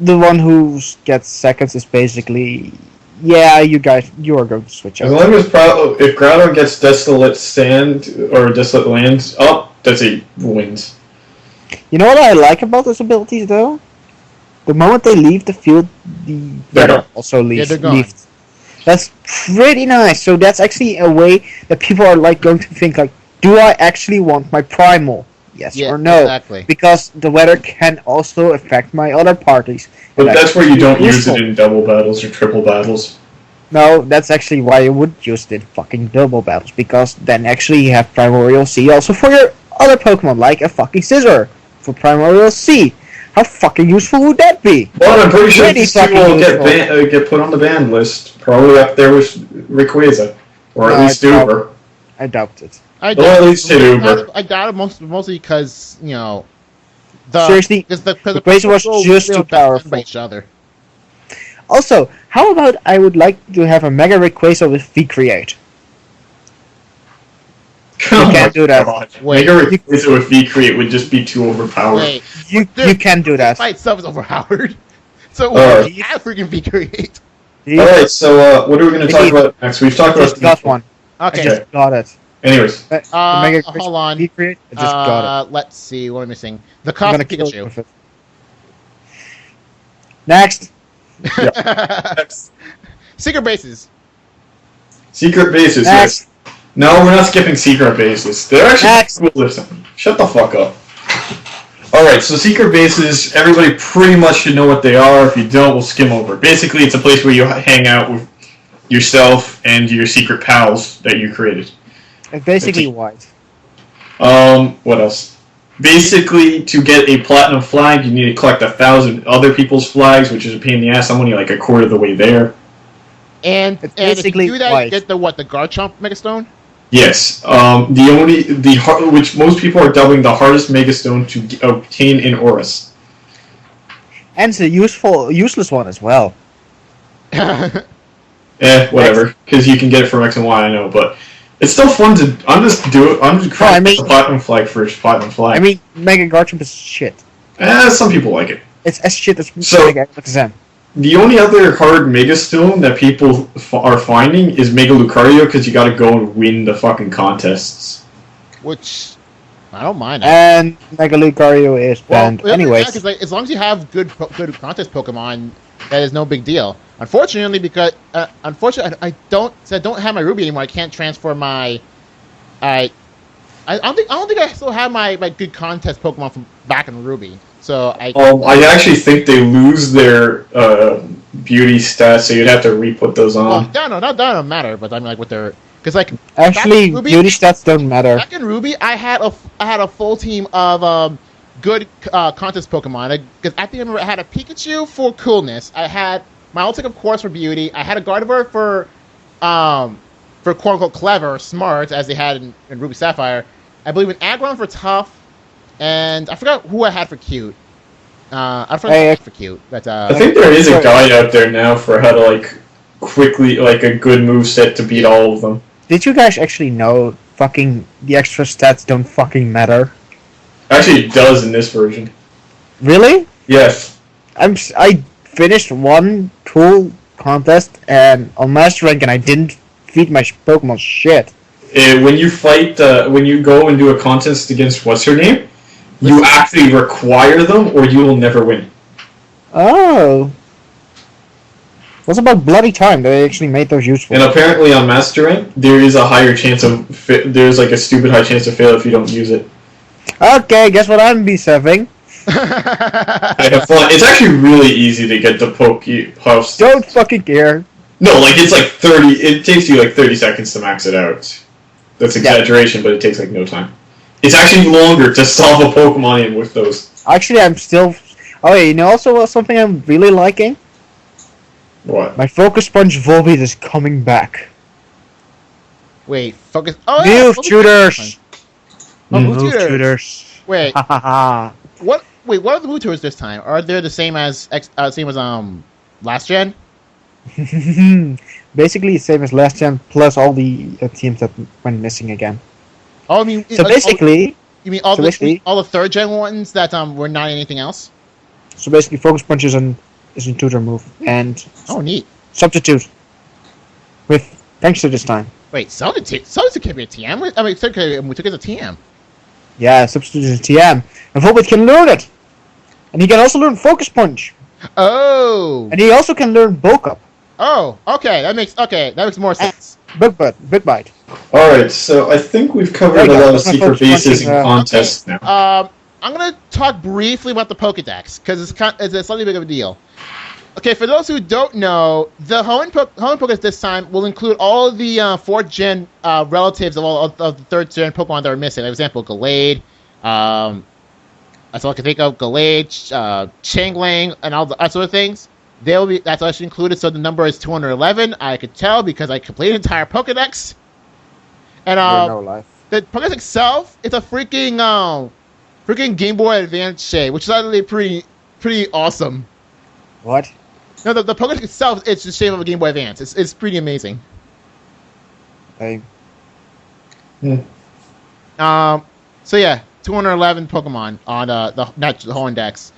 D: the one who gets seconds is basically... Yeah, you are going to switch
B: As
D: out.
B: long as if Groudon gets Desolate Sand or Desolate Lands up, that's a wins.
D: You know what I like about those abilities, though? The moment they leave the field, the weather also leaves.
C: Yeah, they're gone.
D: That's pretty nice. So that's actually a way that people are going to think do I actually want my Primal? Yes or no?
C: Exactly.
D: Because the weather can also affect my other parties.
B: But that's where you don't use it in double battles or triple battles.
D: No, that's actually why you would use it in fucking double battles, because then actually you have Primordial C also for your other Pokemon, like a fucking Scizor for Primordial C. How fucking useful would that be?
B: Well, I'm pretty sure
D: Pretty
B: these two will get put on the ban list, probably up there with Rayquaza, or at least Uber.
D: I doubt it.
C: I
B: at least hit Uber.
C: I doubt it mostly because
D: Seriously, Rayquaza was just too powerful.
C: By each other.
D: Also, how about I would like to have a Mega Rayquaza with V-Create? You can't do that.
B: Mega Rayquaza with V-Create would just be too overpowered.
C: Wait,
D: you can do that.
C: By itself is overpowered. So you have freaking V-Create.
B: Alright, so what are we going to talk about next? We've talked about...
D: I just got one.
C: Okay.
D: I just got it.
B: Anyways.
C: Hold on.
D: V-Create, I just got it.
C: Let's see, what am I missing? The cost of Pikachu.
D: Next.
C: Secret bases.
B: Secret bases, yes. No, we're not skipping secret bases. They're actually cool. Listen, shut the fuck up. Alright, so secret bases, everybody pretty much should know what they are. If you don't, we'll skim over. Basically, it's a place where you hang out with yourself and your secret pals that you created.
D: It's basically white.
B: What else? Basically, to get a platinum flag, you need to collect 1,000 other people's flags, which is a pain in the ass. I'm only like a quarter of the way there.
C: And if you do that, you get the Garchomp Megastone?
B: Yes. Which most people are dubbing the hardest Megastone to obtain in ORAS.
D: And it's a useless one as well.
B: Whatever. Because you can get it from X and Y, I know, but it's still fun to. I'm just trying to get the platinum flag first. Platinum flag.
D: I mean, Mega Garchomp is shit.
B: Some people like it.
D: It's as shit as
B: Mega
D: XM.
B: The only other hard Megastone that people are finding is Mega Lucario, because you gotta go and win the fucking contests.
C: Which, I don't mind.
D: And Mega Lucario is banned. Anyways.
C: Yeah, as long as you have good contest Pokemon, that is no big deal. Unfortunately, because I don't have my Ruby anymore. I can't transfer my. I don't think I still have my good contest Pokemon from back in Ruby. So
B: I actually think they lose their beauty stats, so you'd have to re-put those on.
C: Well, that don't matter. But I mean, like with their
D: actually Ruby, beauty stats don't matter.
C: Back in Ruby, I had a full team of good contest Pokemon. Because I think I had a Pikachu for coolness. I had my Ultic, of course, for beauty. I had a Gardevoir for quote unquote clever, smart, as they had in Ruby Sapphire. I believe an Aggron for tough. And I forgot who I had for cute. I forgot for cute. But
B: I think there is a guide out there now for how to quickly a good moveset to beat all of them.
D: Did you guys actually know fucking the extra stats don't fucking matter?
B: Actually, it does in this version.
D: Really?
B: Yes.
D: I finished one cool contest and on Master Rank, and I didn't feed my Pokemon shit.
B: When you fight, when you go and do a contest against what's her name, you actually require them, or you will never win.
D: Oh. What's about Bloody Time? They actually made those useful.
B: And apparently on Master Rank, there is a higher chance of there's a stupid high chance of fail if you don't use it.
D: Okay, guess what I'm be-serving?
B: It's actually really easy to get the Pokepuffs.
D: Don't fucking care.
B: No, it's 30. It takes you 30 seconds to max it out. That's exaggeration, but it takes no time. It's actually longer to solve a Pokemon in with those.
D: Actually, I'm still. Oh yeah, you know also something I'm really liking.
B: What?
D: My Focus Punch Volbeat is coming back.
C: Wait, Focus. Oh
D: Move
C: yeah,
D: tutors.
C: Move
D: tutors.
C: Wait. What? Wait, what are the move tutors this time? Are they the same as last gen?
D: Basically, the same as last gen, plus all the teams that went missing again.
C: Oh, I mean,
D: so basically,
C: you mean all the third gen ones that were not anything else?
D: So basically, Focus Punch is a tutor move, and
C: neat.
D: Substitute with thanks to this time.
C: Wait, substitute can be a TM. I mean, we took it as a TM.
D: Yeah, substitute is a TM, and Volbeat can learn it, and he can also learn Focus Punch.
C: Oh,
D: and he also can learn Bulk Up.
C: Oh, okay, that makes more sense.
D: Big Bite.
B: Alright, so I think we've covered a lot of secret bases and contests now.
C: I'm going to talk briefly about the Pokedex, because it's a slightly big of a deal. Okay, for those who don't know, the HOENN Pokedex this time will include all of the 4th gen relatives of all of the 3rd gen Pokemon that are missing. For example, Gallade, that's all I can think of, Gallade, Changlang, and all that sort of things. That's actually included, so the number is 211. I could tell because I completed the entire Pokedex. And the Pokedex itself, it's a freaking Game Boy Advance shade, which is actually pretty awesome.
D: What?
C: No, the Pokedex itself, it's the shape of a Game Boy Advance. It's pretty amazing.
D: Hey.
C: So yeah, 211 Pokemon on the HOENN Dex.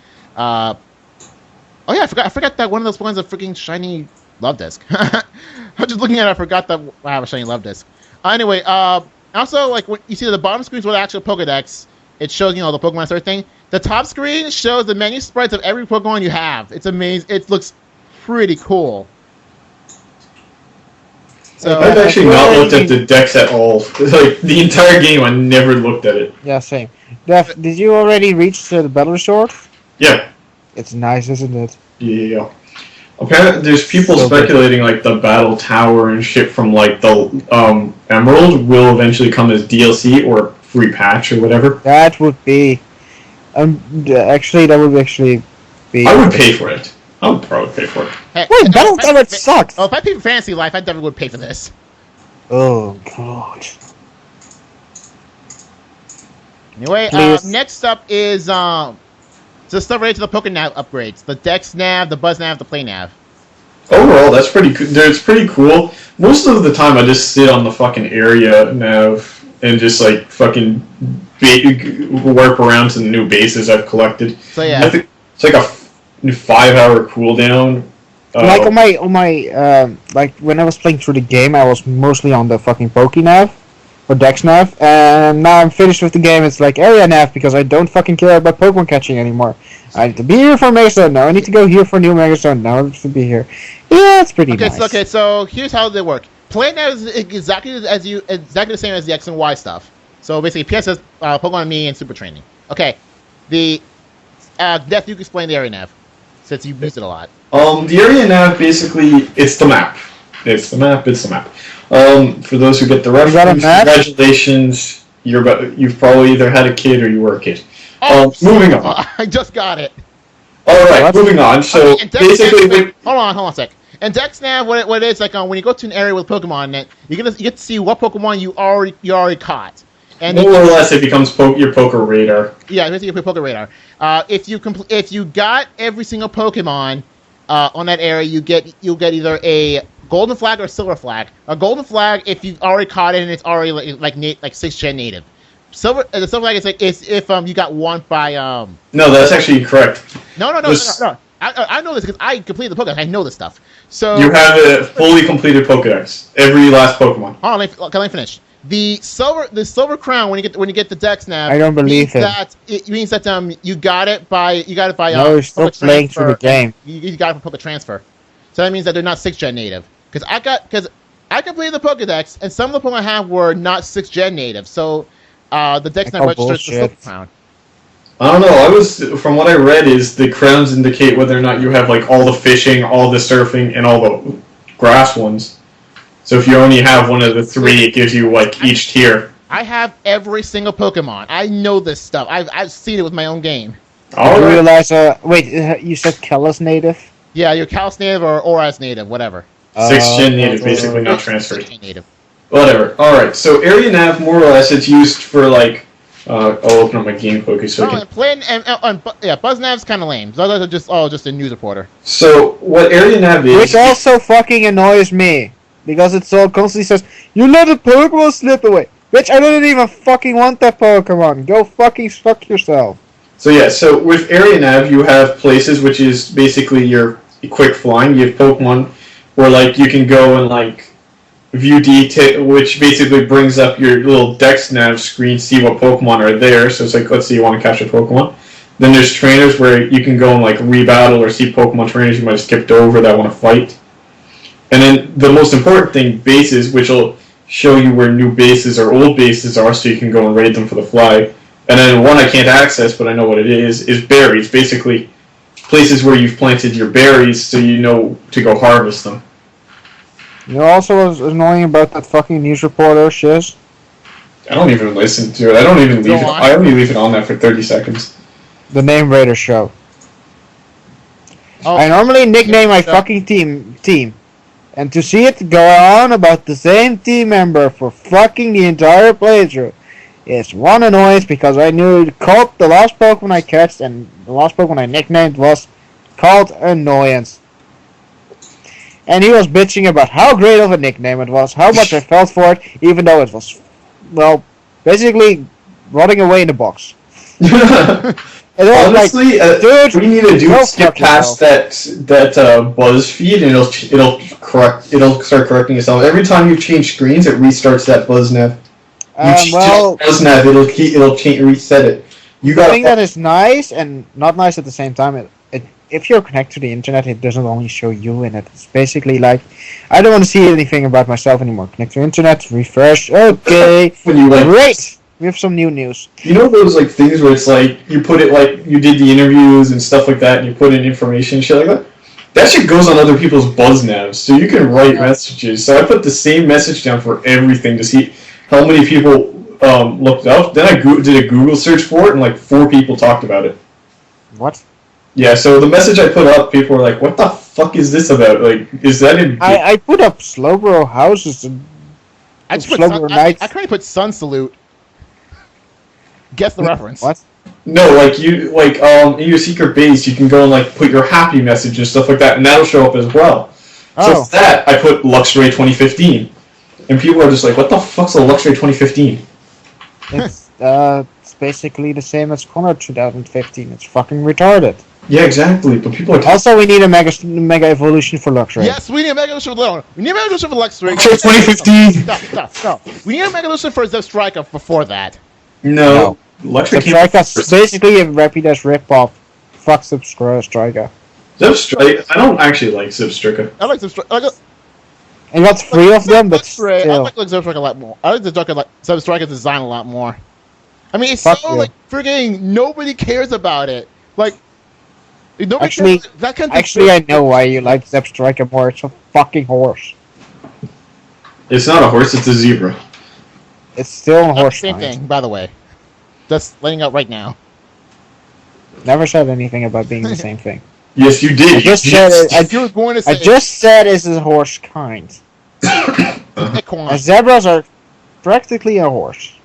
C: Oh yeah, I forgot that one of those ones a freaking shiny Love Disc. I'm just looking at it, I forgot that I have a shiny Love Disc. Anyway, also when you see the bottom screen is with the actual Pokedex, it shows the Pokemon and everything. The top screen shows the menu sprites of every Pokemon you have. It's amazing. It looks pretty cool. So
B: I've actually not looked at the Dex at all. The entire game, I never looked at it.
D: Yeah, same. Def, did you already reach the Battle Resort?
B: Yeah.
D: It's nice, isn't it?
B: Yeah. Apparently, there's people speculating the Battle Tower and shit from the Emerald will eventually come as DLC or free patch or whatever.
D: That would be... actually, that would actually be...
B: I would pay for it. I would probably pay for it.
C: Hey,
D: Wait, Battle Damage sucks!
C: Oh, if I paid for Fantasy Life, I definitely would pay for this.
D: Oh, God.
C: Anyway, next up is the stuff related to the PokeNav upgrades. The Dex Nav, the Buzz Nav, the Play Nav.
B: Overall, that's pretty cool. It's pretty cool. Most of the time, I just sit on the fucking area nav and just like fucking warp around to the new bases I've collected.
C: So yeah,
B: I think it's like a 5-hour cooldown.
D: Like on my like when I was playing through the game, I was mostly on the fucking PokeNav or Dex Nav, and now I'm finished with the game. It's like area nav because I don't fucking care about Pokemon catching anymore. I need to be here for Megastone now. I need to go here for new Megastone now. I need to be here. Yeah, it's pretty nice.
C: So here's how they work. Play Nav is exactly the same as the X and Y stuff. So basically, PSS, Pokemon Me, and Super Training. Okay, the Death, you can explain the area nav since you used it a lot.
B: The area nav basically it's the map. It's the map. For those who get the reference, congratulations. You've probably either had a kid or you were a kid. Moving on.
C: I just got it.
B: All right, moving on. So basically,
C: hold on a sec. And Dex Nav, what it is like when you go to an area with Pokemon, you get to see what Pokemon you already caught. And
B: more or less, it becomes your Poker Radar.
C: Yeah, it's your Poker Radar. If you got every single Pokemon on that area, you'll get either a Golden Flag or Silver Flag. A Golden Flag if you've already caught it and it's already like 6th gen native. The Silver Flag is like if you got one by
B: No, that's actually incorrect.
C: No. I know this because I completed the Pokedex. I know this stuff. So
B: you have a fully completed Pokedex. Every last Pokemon.
C: Hold on, let me finish. The silver crown when you get the Dex Nav.
D: I don't believe
C: it means that you got it by
D: No, you're still playing through the game.
C: You got it from Poke Transfer. So that means that they're not 6th gen native. Because I completed the Pokedex and some of the Pokemon I have were not 6th gen native. So the Dex Nav registers the silver crown.
B: I don't know. From what I read, is the crowns indicate whether or not you have like all the fishing, all the surfing, and all the grass ones. So if you only have one of the 3, it gives you like each tier.
C: I have every single Pokemon. I know this stuff. I've seen it with my own game.
D: You realize? Wait, you said Kalos native?
C: Yeah, you're Kalos native or ORAS native, whatever.
B: 6th gen native, basically not transferred.
C: 6th gen native.
B: Whatever. All right. So area nav, more or less, it's used for like. I'll open up my game focus so I can...
C: Buzz Nav's kind of lame. Those are just a news reporter.
B: So what area nav is?
D: Which also fucking annoys me because it so constantly says you let a Pokemon slip away. Bitch, I don't even fucking want that Pokemon. Go fucking suck yourself.
B: So with area nav, you have places which is basically your quick flying. You have Pokemon where like you can go and like. View detail, which basically brings up your little Dex Nav screen, see what Pokemon are there. So it's like, let's say you want to catch a Pokemon. Then there's trainers where you can go and like rebattle or see Pokemon trainers you might have skipped over that want to fight. And then the most important thing, bases, which will show you where new bases or old bases are, so you can go and raid them for the flag. And then one I can't access, but I know what it is berries. Basically, places where you've planted your berries, so you know to go harvest them.
D: You know also what's annoying about that fucking news reporter, Shiz?
B: I don't even listen to it. I only leave it on there for 30 seconds.
D: The Name Raider show. I normally nickname my fucking team. And to see it go on about the same team member for fucking the entire playthrough is one annoyance because I knew the last Pokemon I catched and the last Pokemon I nicknamed was called Annoyance. And he was bitching about how great of a nickname it was, how much I felt for it, even though it was, well, basically rotting away in the box.
B: Honestly, dude, we need to do skip past that BuzzFeed, and it'll start correcting itself. Every time you change screens, it restarts that BuzzNav. BuzzNav, it'll reset it.
D: The thing that is nice and not nice at the same time. If you're connected to the internet, it doesn't only show you in it. It's basically like, I don't want to see anything about myself anymore. Connect to the internet, refresh, okay, great! We have some new news.
B: You know those like things where it's like, you put it like, you did the interviews and stuff like that, and you put in information and shit like that? That shit goes on other people's BuzzNavs, so you can write messages. So I put the same message down for everything to see how many people looked up. Then I did a Google search for it, and like 4 people talked about it.
D: What?
B: Yeah, so the message I put up, people were like, "What the fuck is this about? Like, is that in?"
D: I put up Slowbro houses and
C: I just put
D: Slowbro
C: I
D: nights.
C: currently put Sun Salute. Guess the reference.
D: What?
B: No, like in your secret base, you can go and like put your happy message and stuff like that, and that'll show up as well. So
D: Oh.
B: for that, I put Luxray 2015, and people are just like, "What the fuck's a Luxray 2015?"
D: It's basically the same as Connor 2015. It's fucking retarded.
B: Yeah, exactly. But people are
D: Also, we need a mega evolution for Luxray.
C: Yes, we need a Mega Evolution for Leon. We need a Mega Evolution for Luxray.
B: Luxray 2015.
C: Stop. We need a Mega Evolution for Zep Striker before that.
B: No, Luxray came
D: Striker's basically a Rapidash ripoff. Fuck Striker.
B: Zipstrike. I don't actually like Zipstrika.
C: I like Zep Striker.
D: And got 3 of them, but
C: I
D: still.
C: like Zep Striker a lot more. I like the Zep Striker design a lot more. I mean, it's
D: Fuck
C: so
D: you.
C: like friggin' nobody cares about it. Like nobody
D: Actually,
C: cares. That kind of
D: Actually, I know why you like Zep Striker more. It's a fucking horse.
B: It's not a horse. It's a zebra.
D: It's still a horse.
C: Same
D: kind.
C: thing, by the way. Just laying out right now.
D: Never said anything about being the same thing.
B: Yes, you did.
D: I just said it.
C: You were going to say
D: I just said it's a horse kind.
C: Equine.
D: Zebras are practically a horse.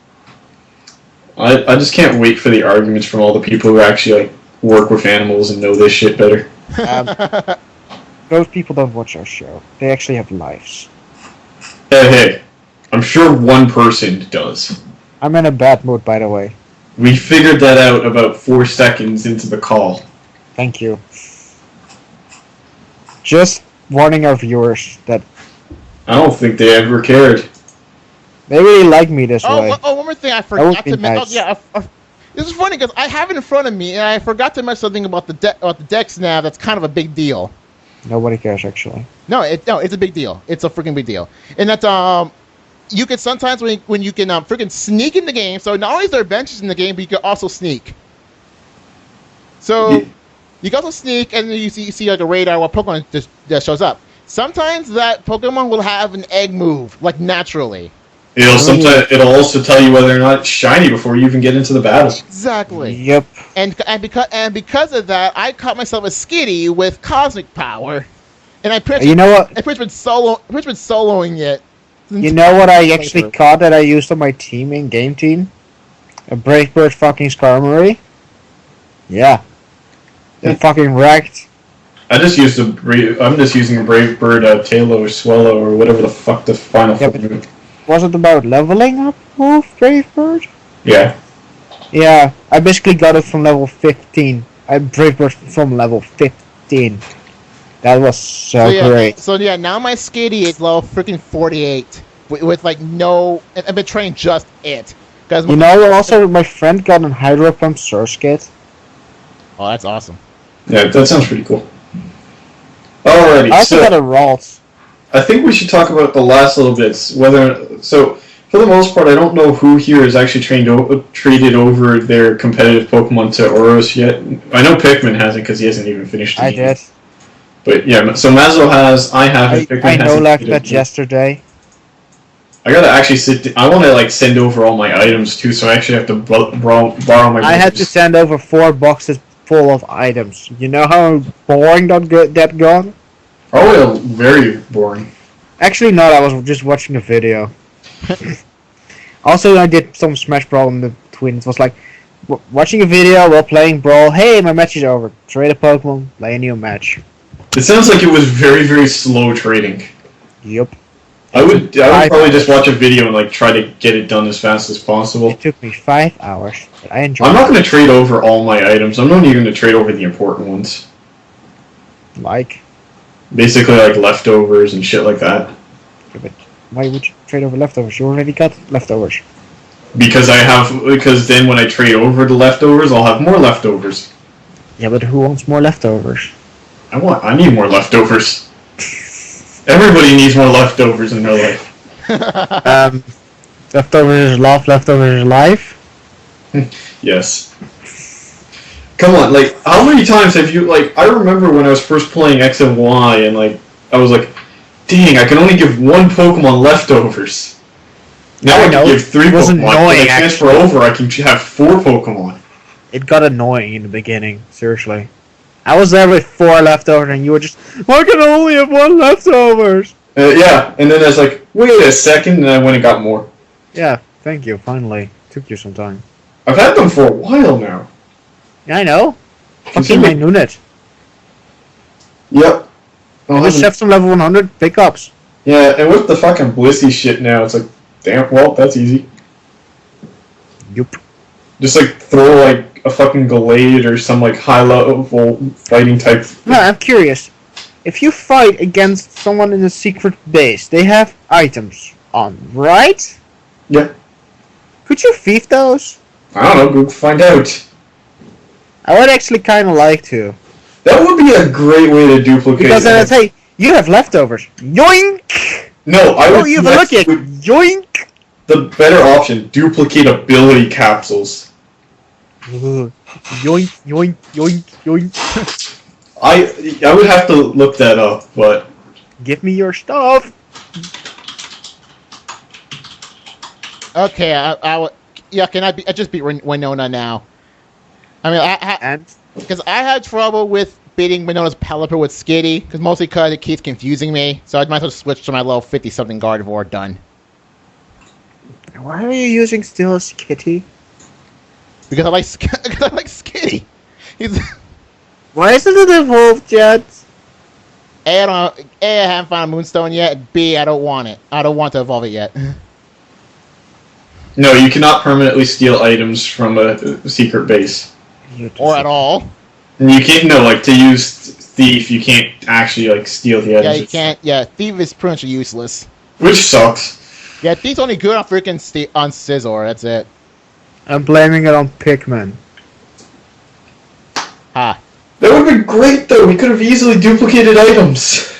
B: I just can't wait for the arguments from all the people who actually like work with animals and know this shit better.
D: Those people don't watch our show. They actually have lives.
B: Hey, I'm sure one person does.
D: I'm in a bad mood, by the way.
B: We figured that out about 4 seconds into the call.
D: Thank you. Just warning our viewers that
B: I don't think they ever cared.
D: they really like me this way.
C: One more thing I
D: would
C: forgot
D: be
C: to mention.
D: nice.
C: Oh, yeah, this is funny because I have it in front of me, and I forgot to mention something about the Dex nav. That's kind of a big deal.
D: Nobody cares, actually.
C: No, it's a big deal. It's a freaking big deal. And that you can sometimes when you can freaking sneak in the game. So not only is there benches in the game, but you can also sneak. So you can also sneak, and then you see like a radar while Pokemon just shows up. Sometimes that Pokemon will have an egg move like naturally.
B: It'll also tell you whether or not it's shiny before you even get into the battle.
C: Exactly.
D: Yep.
C: And because of that, I caught myself a Skitty with Cosmic Power, and I pretty
D: You know what?
C: I pretty much soloing it.
D: You know what I actually caught that I used on my game team? A Brave Bird fucking Skarmory? Yeah. It fucking wrecked.
B: I'm just using a Brave Bird Tail or Swallow or whatever the fuck the final
D: Yeah,
B: fucking move.
D: Was it about leveling up move, Brave Bird?
B: Yeah.
D: Yeah, I basically got it from level 15. I Brave Bird from level 15. That was so great.
C: So yeah, now my Skitty is level freaking 48 with like no. I've been training just it. Cause
D: You know, also my friend got an Hydro Pump Surskit.
C: Oh, that's awesome.
B: Yeah, that sounds pretty cool. Alrighty,
D: I also
B: so
D: got a Ralt.
B: I think we should talk about the last little bits. So for the most part, I don't know who here has actually traded over their competitive Pokemon to ORAS yet. I know Pikmin hasn't because he hasn't even finished the
D: I
B: game.
D: did.
B: But yeah, so Mazzo has, I haven't, Pikmin
D: I know
B: hasn't.
D: left that yesterday.
B: I gotta actually I want to like send over all my items too, so I actually have to borrow my.
D: I had to send over 4 boxes full of items. You know how boring that got?
B: Oh, very boring.
D: Actually, not. I was just watching a video. Also, I did some Smash Brawl in between. It was like watching a video while playing Brawl. Hey, my match is over. Trade a Pokemon, play a new match.
B: It sounds like it was very, very slow trading.
D: Yup.
B: I would probably just watch a video and like try to get it done as fast as possible.
D: It took me 5 hours, but I enjoyed
B: I'm not
D: it.
B: going to trade over all my items. I'm only going to trade over the important ones.
D: Like,
B: Basically, like leftovers and shit like that.
D: yeah, but why would you trade over leftovers? You already got leftovers.
B: Because then when I trade over the leftovers, I'll have more leftovers.
D: Yeah, but who wants more leftovers?
B: I need more leftovers. Everybody needs more leftovers in their life.
D: Leftovers is love, leftovers is life.
B: Yes. Come on, like, how many times have you, like, I remember when I was first playing X and Y, and, like, I was like, dang, I can only give one Pokemon leftovers. Now I
D: know,
B: can give 3
D: it was
B: Pokemon.
D: annoying,
B: When I transfer over, I can have 4 Pokemon.
D: It got annoying in the beginning, seriously. I was there with 4 leftovers, and you were just, I can only have 1 leftovers!
B: Yeah, and then I was like, wait a second, and I went and got more.
D: Yeah, thank you, finally. Took you some time.
B: I've had them for a while now.
D: Yeah, I know. Fucking
B: Considering-
D: my Nunet.
B: Yep.
D: I just have some level 100 pickups.
B: Yeah, and with the fucking Blissey shit now, it's like, damn, well, that's easy.
D: Yup.
B: Just like throw like a fucking Gallade or some like high level fighting type.
D: No, I'm curious. If you fight against someone in a secret base, they have items on, right?
B: Yeah.
D: Could you thief those?
B: I don't know, go find out.
D: I would actually kind of like to.
B: That would be a great way to duplicate
D: Because then
B: it.
D: I'd say, you have leftovers. Yoink!
B: No, I would
D: Oh, you have a look at
B: with
D: yoink!
B: the better option, duplicate ability capsules.
D: Ugh. Yoink, yoink, yoink, yoink.
B: I would have to look that up, but
D: Give me your stuff.
C: Okay, yeah, can I just beat Winona now? I mean,
D: And
C: because I had trouble with beating Winona's Pelipper with Skitty, because mostly because it keeps confusing me, so I might as well switch to my level 50-something Gardevoir done.
D: why are you using still a Skitty?
C: Because I like Skitty. He's
D: Why isn't it evolved yet?
C: I haven't found a Moonstone yet. B, I don't want it. I don't want to evolve it yet.
B: no, you cannot permanently steal items from a secret base.
C: Or at all.
B: And you can't to use Thief, you can't actually like steal the items.
C: Yeah, you can't. Yeah, Thief is pretty much useless.
B: Which sucks.
C: Yeah, Thief's only good on freaking on Scizor. That's it.
D: I'm blaming it on Pikmin.
C: Ha.
B: That would have been great though. We could have easily duplicated items.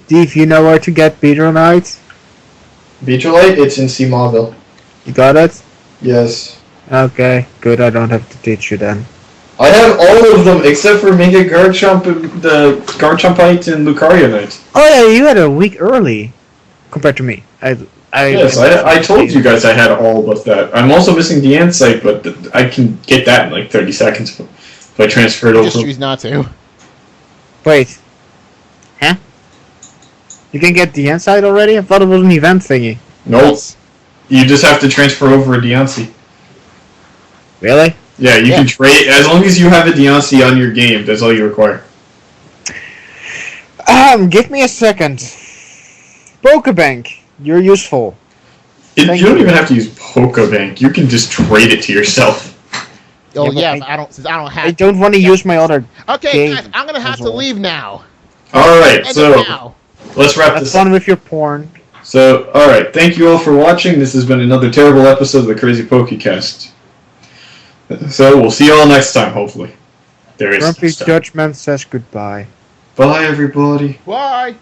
D: Steve, you know where to get Beedronite?
B: Beetrolite, it's in Seamawville.
D: You got it?
B: Yes.
D: Okay, good. I don't have to teach you then.
B: I have all of them except for Mega Garchomp, the Garchompite and Lucarionite.
D: Oh yeah, you had a week early compared to me.
B: Yes, I told you guys I had all but that. I'm also missing the Ansite, but I can get that in like 30 seconds if I transfer it over.
C: Just choose not to.
D: Wait. Huh? You can get the inside already? I thought it was an event thingy.
B: Nope. You just have to transfer over a Deontay.
D: Really?
B: Yeah, you can trade as long as you have a Deontay on your game. That's all you require.
D: Give me a second. Pokebank, you're useful.
B: You don't even have to use Pokebank. You can just trade it to yourself.
C: Oh
D: Yeah,
C: yeah,
D: but
C: I don't have.
D: I don't want to use my other.
C: Okay,
D: game
C: guys, I'm gonna have to
D: console.
C: leave now.
B: All right,
C: End
B: so
C: it now.
B: let's wrap
D: Have
B: this
D: fun
B: up.
D: with your porn.
B: So, all right, thank you all for watching. This has been another terrible episode of the CrazyPokeCast. So we'll see you all next time. Hopefully, there is.
D: Grumpy
B: next time.
D: Judgment says goodbye.
B: Bye, everybody.
C: Bye.